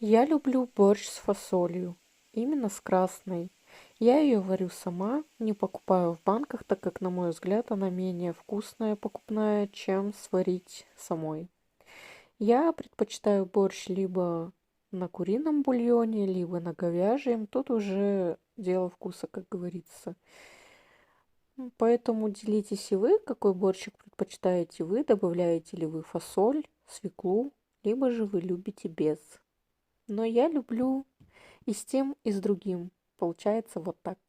Я люблю борщ с фасолью, именно с красной. Я ее варю сама, не покупаю в банках, так как, на мой взгляд, она менее вкусная покупная, чем сварить самой. Я предпочитаю борщ либо на курином бульоне, либо на говяжьем. Тут уже дело вкуса, как говорится. Поэтому делитесь и вы, какой борщик предпочитаете вы, добавляете ли вы фасоль, свеклу, либо же вы любите без. Но я люблю и с тем, и с другим. Получается вот так.